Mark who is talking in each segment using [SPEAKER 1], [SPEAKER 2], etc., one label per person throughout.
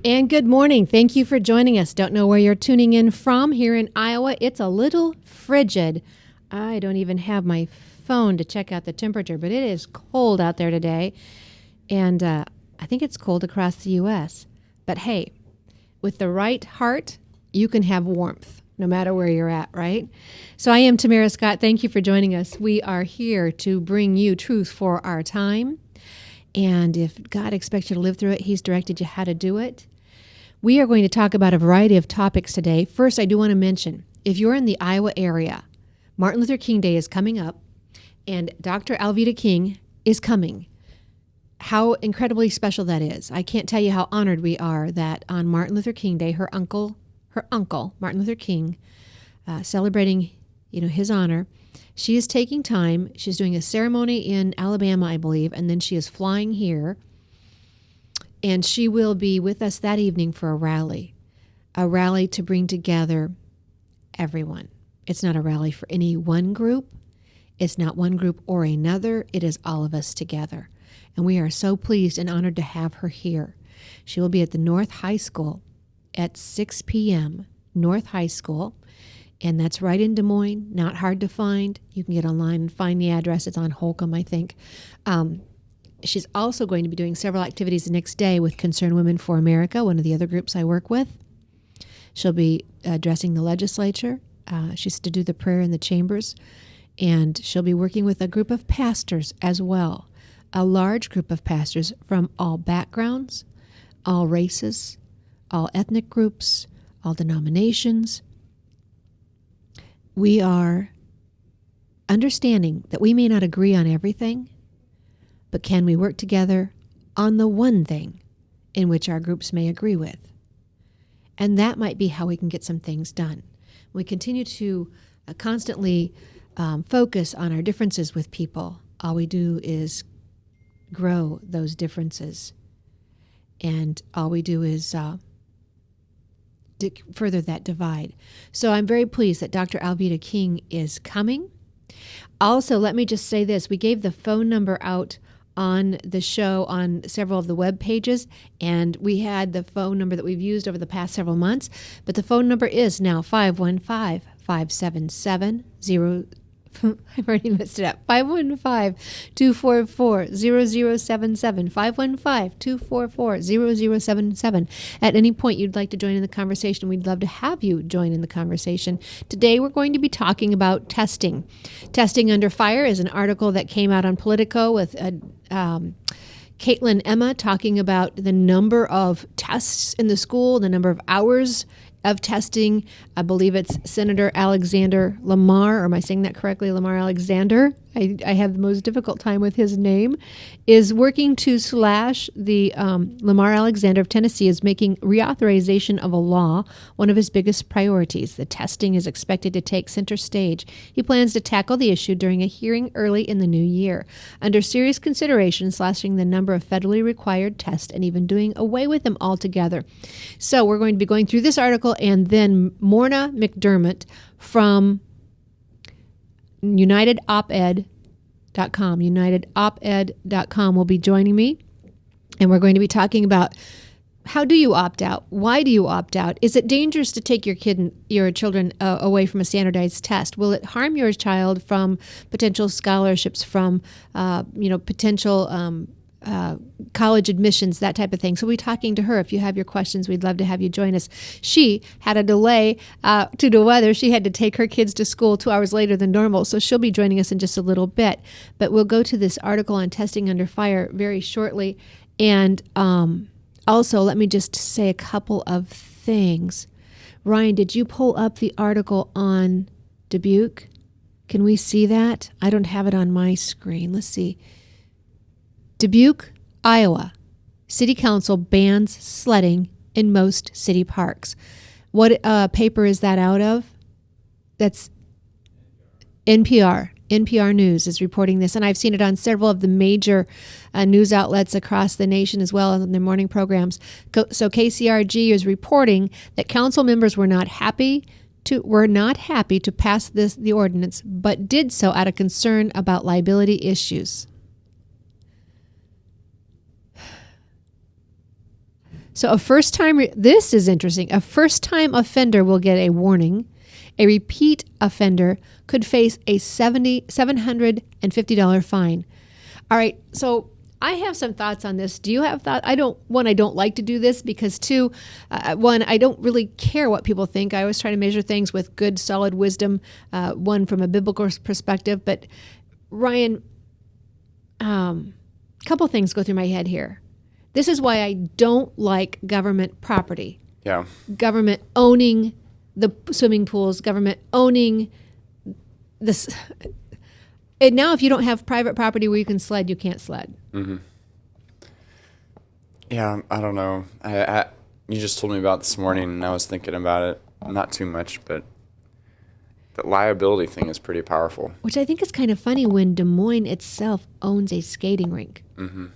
[SPEAKER 1] And good morning. Thank you for joining us. Don't know where you're tuning in from. Here in Iowa, it's a little frigid. I don't even have my phone to check out the temperature, but it is cold out there today. And I think it's cold across the U.S. But hey, with the right heart, you can have warmth no matter where you're at, right? So I am Tamara Scott. Thank you for joining us. We are here to bring you truth for our time. And if God expects you to live through it, He's directed you how to do it. We are going to talk about a variety of topics today. First, I do want to mention, if you're in the Iowa area, Martin Luther King Day is coming up, and Dr. Alveda King is coming. How incredibly special that is. I can't tell you how honored we are that on Martin Luther King Day, her uncle, Martin Luther King, celebrating, his honor, she is taking time. She's doing a ceremony in Alabama, I believe, and then she is flying here. And she will be with us that evening for a rally to bring together everyone. It's not a rally for any one group. It's not one group or another. It is all of us together. And we are so pleased and honored to have her here. She will be at the North High School at 6 p.m., North High School. And that's right in Des Moines, not hard to find. You can get online and find the address. It's on Holcomb, I think. She's also going to be doing several activities the next day with Concerned Women for America, one of the other groups I work with. She'll be addressing the legislature. She's to do the prayer in the chambers. And she'll be working with a group of pastors as well, a large group of pastors from all backgrounds, all races, all ethnic groups, all denominations. We are understanding that we may not agree on everything, but can we work together on the one thing in which our groups may agree with? And that might be how we can get some things done. We continue to constantly focus on our differences with people. All we do is grow those differences. And all we do is further that divide. So I'm very pleased that Dr. Alveda King is coming. Also, let me just say this. We gave the phone number out on the show on several of the web pages, and we had the phone number that we've used over the past several months, but the phone number is now 515-577-0. I've already messed it up. 515-244-0077. 515-244-0077. At any point you'd like to join in the conversation, we'd love to have you join in the conversation. Today we're going to be talking about testing. Testing Under Fire is an article that came out on Politico with Caitlin Emma talking about the number of tests in the school, the number of hours of testing. I believe it's Senator Alexander Lamar, or am I saying that correctly? Lamar Alexander. I have the most difficult time with his name, is working to slash the Lamar Alexander of Tennessee is making reauthorization of a law one of his biggest priorities. The testing is expected to take center stage. He plans to tackle the issue during a hearing early in the new year. Under serious consideration, slashing the number of federally required tests and even doing away with them altogether. So we're going to be going through this article, and then Morna McDermott from UnitedOpEd.com will be joining me, and we're going to be talking about how do you opt out? Why do you opt out? Is it dangerous to take your children away from a standardized test? Will it harm your child from potential scholarships, from potential college admissions, that type of thing? So we'll be talking to her. If you have your questions, we'd love to have you join us. She had a delay to the weather. She had to take her kids to school 2 hours later than normal, so she'll be joining us in just a little bit. But we'll go to this article on testing under fire very shortly. And also, let me just say a couple of things. Ryan, did you pull up the article on Dubuque? Can we see that? I don't have it on my screen. Let's see. Dubuque, Iowa. City Council bans sledding in most city parks. What paper is that out of? That's NPR. NPR News is reporting this, and I've seen it on several of the major news outlets across the nation as well in their morning programs. So KCRG is reporting that council members were not happy to pass the ordinance, but did so out of concern about liability issues. So this is interesting. A first-time offender will get a warning. A repeat offender could face a $750 fine. All right, so I have some thoughts on this. Do you have thoughts? I don't like to do this because two, I don't really care what people think. I always try to measure things with good, solid wisdom, one from a biblical perspective. But Ryan, a couple things go through my head here. This is why I don't like government property.
[SPEAKER 2] Yeah.
[SPEAKER 1] Government owning the swimming pools, government owning this. And now if you don't have private property where you can sled, you can't sled.
[SPEAKER 2] Mm-hmm. Yeah, I don't know. You just told me about this morning, and I was thinking about it. Not too much, but the liability thing is pretty powerful.
[SPEAKER 1] Which I think is kind of funny when Des Moines itself owns a skating rink.
[SPEAKER 2] Mm-hmm.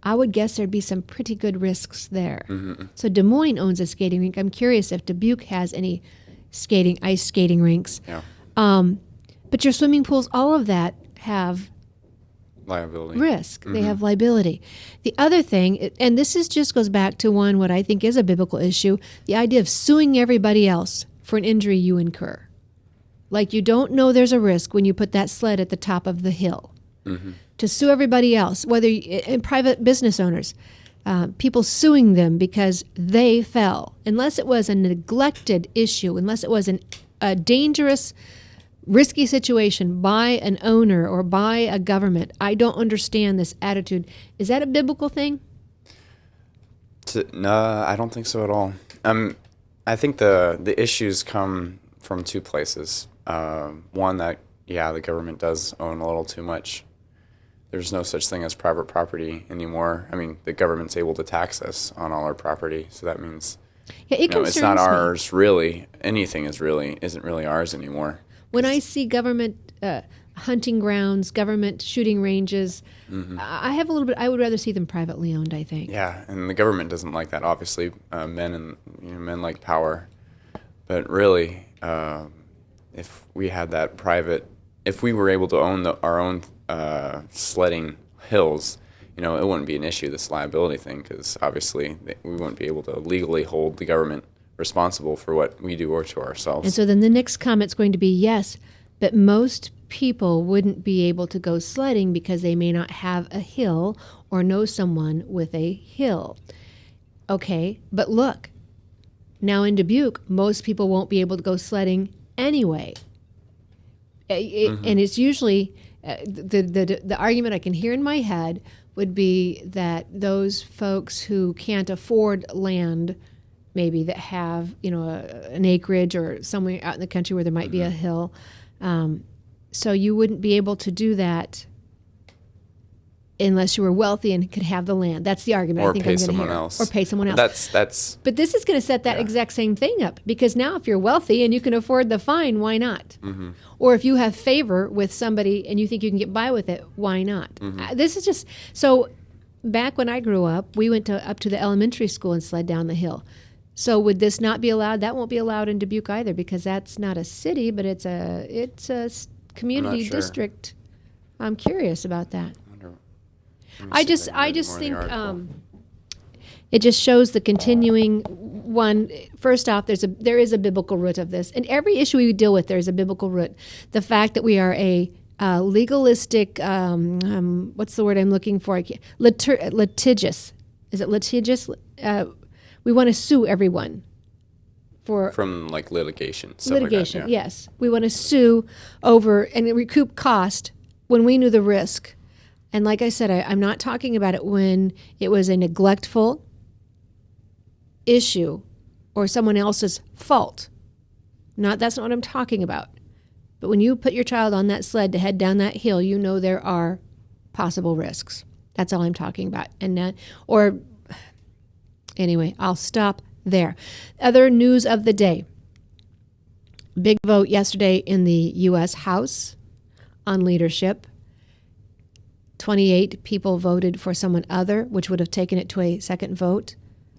[SPEAKER 1] I would guess there'd be some pretty good risks there.
[SPEAKER 2] Mm-hmm.
[SPEAKER 1] So Des Moines owns a skating rink. I'm curious if Dubuque has any ice skating rinks.
[SPEAKER 2] Yeah.
[SPEAKER 1] But your swimming pools, all of that have
[SPEAKER 2] liability
[SPEAKER 1] risk.
[SPEAKER 2] Mm-hmm.
[SPEAKER 1] They have liability. The other thing, and this just goes back to what I think is a biblical issue, the idea of suing everybody else for an injury you incur. Like you don't know there's a risk when you put that sled at the top of the hill.
[SPEAKER 2] Mm-hmm.
[SPEAKER 1] To sue everybody else, whether private business owners, people suing them because they fell, unless it was a neglected issue, unless it was a dangerous, risky situation by an owner or by a government. I don't understand this attitude. Is that a biblical thing?
[SPEAKER 2] No, I don't think so at all. I think the issues come from two places. One, that, the government does own a little too much. There's no such thing as private property anymore. I mean, the government's able to tax us on all our property, so that means it's not ours really. Anything isn't really ours anymore.
[SPEAKER 1] When I see government hunting grounds, government shooting ranges,
[SPEAKER 2] mm-hmm.
[SPEAKER 1] I would rather see them privately owned, I think.
[SPEAKER 2] Yeah, and the government doesn't like that. Obviously, men like power, but really, if we had that if we were able to own our own sledding hills, it wouldn't be an issue, this liability thing, because obviously we wouldn't be able to legally hold the government responsible for what we do or to ourselves.
[SPEAKER 1] And so then the next comment's going to be, yes, but most people wouldn't be able to go sledding because they may not have a hill or know someone with a hill. Okay, but look, now in Dubuque, most people won't be able to go sledding anyway. Mm-hmm. And it's usually the argument I can hear in my head would be that those folks who can't afford land, maybe that have an acreage or somewhere out in the country where there might be a hill, so you wouldn't be able to do that unless you were wealthy and could have the land. That's the argument.
[SPEAKER 2] Or
[SPEAKER 1] I think
[SPEAKER 2] pay
[SPEAKER 1] I'm going to
[SPEAKER 2] someone
[SPEAKER 1] hear.
[SPEAKER 2] else.
[SPEAKER 1] Or pay someone else.
[SPEAKER 2] That's.
[SPEAKER 1] But this is going to set that exact same thing up, because now if you're wealthy and you can afford the fine, why not?
[SPEAKER 2] Mm-hmm.
[SPEAKER 1] Or if you have favor with somebody and you think you can get by with it, why not?
[SPEAKER 2] Mm-hmm.
[SPEAKER 1] This is just so. Back when I grew up, we went up to the elementary school and sled down the hill. So would this not be allowed? That won't be allowed in Dubuque either, because that's not a city, but it's a community district. I'm curious about that. I just think it just shows the continuing one. First off, there is a biblical root of this, and every issue we deal with, there is a biblical root. The fact that we are a legalistic, what's the word I'm looking for? Litigious. Is it litigious? We want to sue everyone
[SPEAKER 2] from like litigation.
[SPEAKER 1] Litigation,
[SPEAKER 2] like that, yeah.
[SPEAKER 1] Yes. We want to sue over and recoup cost when we knew the risk. And like I said, I'm not talking about it when it was a neglectful issue or someone else's fault. That's not what I'm talking about. But when you put your child on that sled to head down that hill, there are possible risks. That's all I'm talking about. Anyway, I'll stop there. Other news of the day. Big vote yesterday in the U.S. House on leadership. 28 people voted for someone other, which would have taken it to a second vote.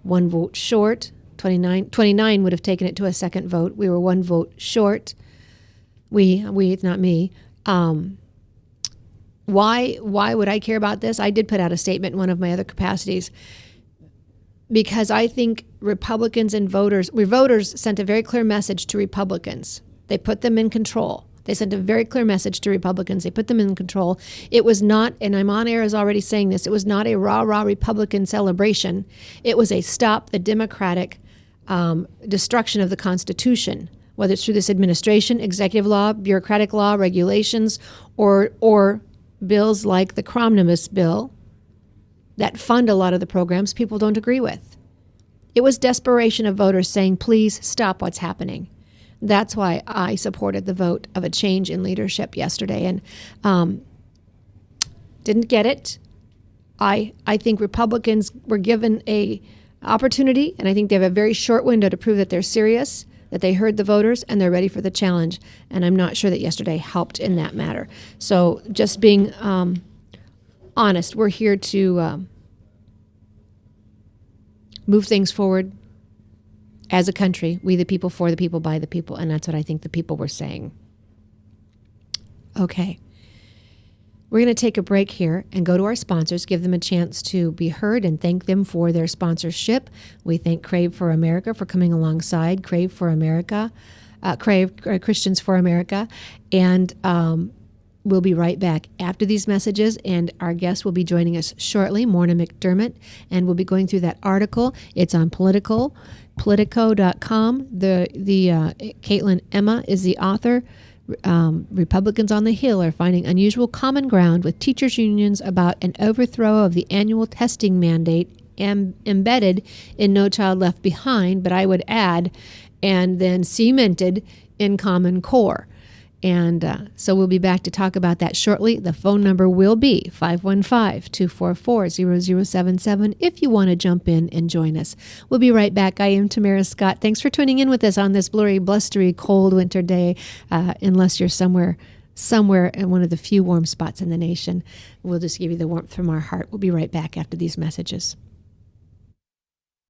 [SPEAKER 1] 1 vote short. 29 would have taken it to a second vote. We were 1 vote short. We, it's not me. Why would I care about this? I did put out a statement in one of my other capacities. because I think Republicans and voters sent a very clear message to Republicans. They put them in control. They sent a very clear message to Republicans. They put them in control. It was not, and I'm on air as already saying this, it was not a rah-rah Republican celebration. It was a stop the Democratic destruction of the Constitution, whether it's through this administration, executive law, bureaucratic law, regulations, or bills like the Cromnibus bill that fund a lot of the programs people don't agree with. It was desperation of voters saying, please stop what's happening. That's why I supported the vote of a change in leadership yesterday, and didn't get it. I think Republicans were given a opportunity, and I think they have a very short window to prove that they're serious, that they heard the voters, and they're ready for the challenge. And I'm not sure that yesterday helped in that matter. So just being honest, we're here to move things forward as a country, we the people, for the people, by the people, and that's what I think the people were saying. Okay. We're going to take a break here and go to our sponsors, give them a chance to be heard, and thank them for their sponsorship. We thank Crave for America for coming alongside Crave for America, Christians for America, and we'll be right back after these messages, and our guest will be joining us shortly, Morna McDermott, and we'll be going through that article. It's on Politico.com. Caitlin Emma is the author. Republicans on the Hill are finding unusual common ground with teachers' unions about an overthrow of the annual testing mandate embedded in No Child Left Behind, but I would add, and then cemented in Common Core. And so we'll be back to talk about that shortly. The phone number will be 515-244-0077 if you want to jump in and join us. We'll be right back. I am Tamara Scott. Thanks for tuning in with us on this blurry, blustery, cold winter day, unless you're somewhere in one of the few warm spots in the nation. We'll just give you the warmth from our heart. We'll be right back after these messages.